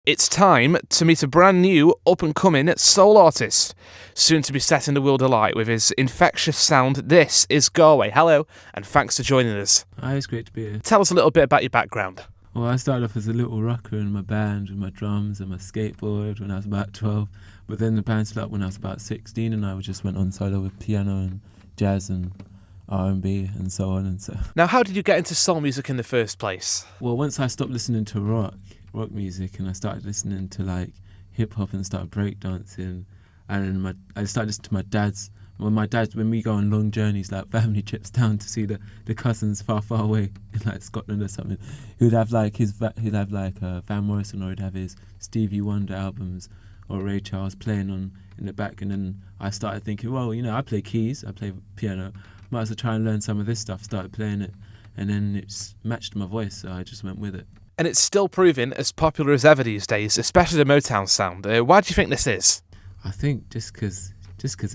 It's time to meet a brand new, up-and-coming soul artist, soon to be setting the world alight with his infectious sound. This is Garwe. Hello, and thanks for joining us. Hi, it's great to be here. Tell us a little bit about your background. Well, I started off as a little rocker in my band with my drums and my skateboard when I was about 12, but then the band split up when I was about 16 and I just went on solo with piano and jazz and R&B and so on and so. Now, how did you get into soul music in the first place? Well, once I stopped listening to rock music and I started listening to like hip hop and started breakdancing, and I started listening to my dad's. When we go on long journeys, like family trips down to see the cousins far away in like Scotland or something, he'd have like Van Morrison, or he'd have his Stevie Wonder albums or Ray Charles playing on in the back, and then I started thinking, well, you know, I play keys, I play piano, might as well try and learn some of this stuff. Started playing it, and then it's matched my voice, so I just went with it. And it's still proving as popular as ever these days, especially the Motown sound. Why do you think this is? I think just because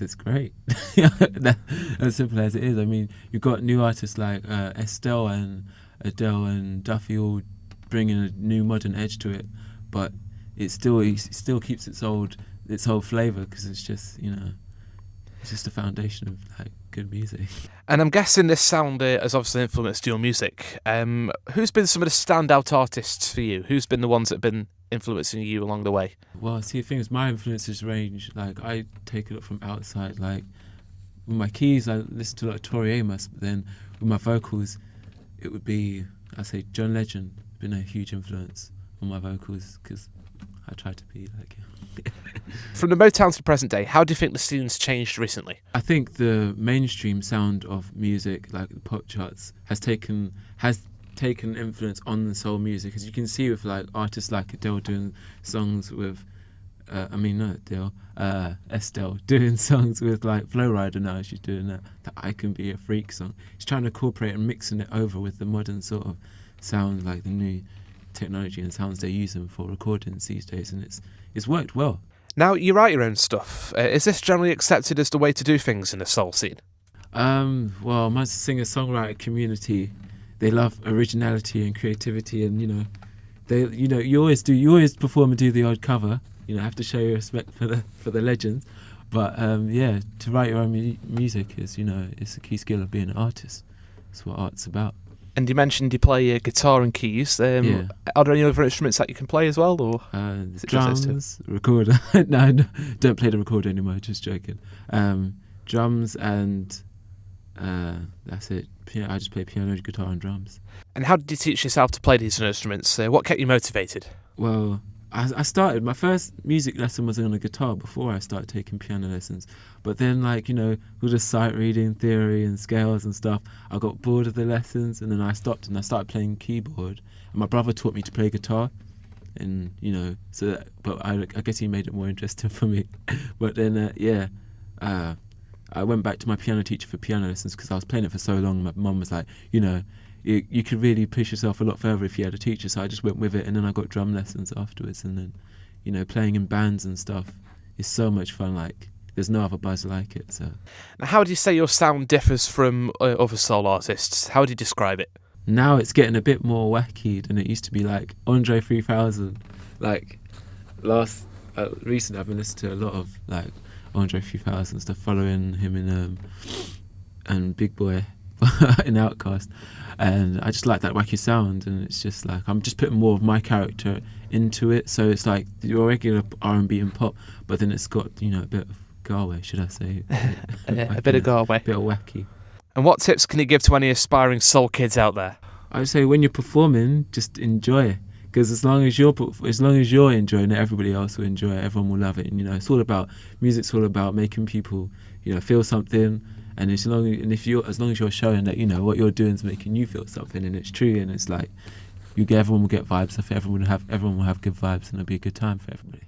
it's great. As simple as it is. I mean, you've got new artists like Estelle and Adele and Duffy all bringing a new modern edge to it, but it still keeps its old flavour, because it's just, you know, it's just the foundation of like good music. And I'm guessing this sound has obviously influenced your music. Who's been some of the standout artists for you? Who's been the ones that have been influencing you along the way? Well, see, the thing is, my influences range. Like, I take it up from outside. Like, with my keys, I listen to a lot of Tori Amos, but then with my vocals, it would be, I'd say, John Legend. Been a huge influence on my vocals, because I try to be like him. From the Motown to the present day, how do you think the scene's changed recently? I think the mainstream sound of music, like the pop charts, has taken influence on the soul music, as you can see with like artists like Adele doing songs with Estelle doing songs with like Flo Rida now. She's doing that I Can Be a Freak song. She's trying to incorporate and mixing it over with the modern sort of sound, like the new technology and sounds they're using for recordings these days, and it's worked well. Now, you write your own stuff. Is this generally accepted as the way to do things in the soul scene? Well, my singer-songwriter community, they love originality and creativity, and you always perform and do the odd cover. You know, have to show your respect for the legends. But to write your own music is, it's a key skill of being an artist. That's what art's about. And you mentioned you play guitar and keys. Are there any other instruments that you can play as well, or drums, recorder? No, don't play the recorder anymore. Just joking. Drums and that's it. I just play piano, guitar, and drums. And how did you teach yourself to play these instruments? What kept you motivated? Well, I started, my first music lesson was on a guitar before I started taking piano lessons. But then, with the sight reading theory and scales and stuff, I got bored of the lessons, and then I stopped and I started playing keyboard. And my brother taught me to play guitar, and I guess he made it more interesting for me. But then, I went back to my piano teacher for piano lessons, because I was playing it for so long. My mum was like, you could really push yourself a lot further if you had a teacher. So I just went with it, and then I got drum lessons afterwards. And then, playing in bands and stuff is so much fun. Like, there's no other buzz like it. So, now, how do you say your sound differs from other soul artists? How would you describe it? Now it's getting a bit more wacky than it used to be. Like Andre 3000. Like recently, I've been listening to a lot of like Andre 3000 stuff, following him in and Big Boy in Outcast, and I just like that wacky sound, and it's just like I'm just putting more of my character into it, so it's like your regular R&B and pop, but then it's got a bit of Garwe, should I say? A bit of Garwe, a bit of wacky. And what tips can you give to any aspiring soul kids out there? I would say, when you're performing, just enjoy it, because as long as you're enjoying it, everybody else will enjoy it. Everyone will love it, and it's all about music's all about making people feel something. And as long as you're showing that what you're doing is making you feel something, and it's true, and it's like everyone will get vibes. I think everyone will have good vibes, and it'll be a good time for everybody.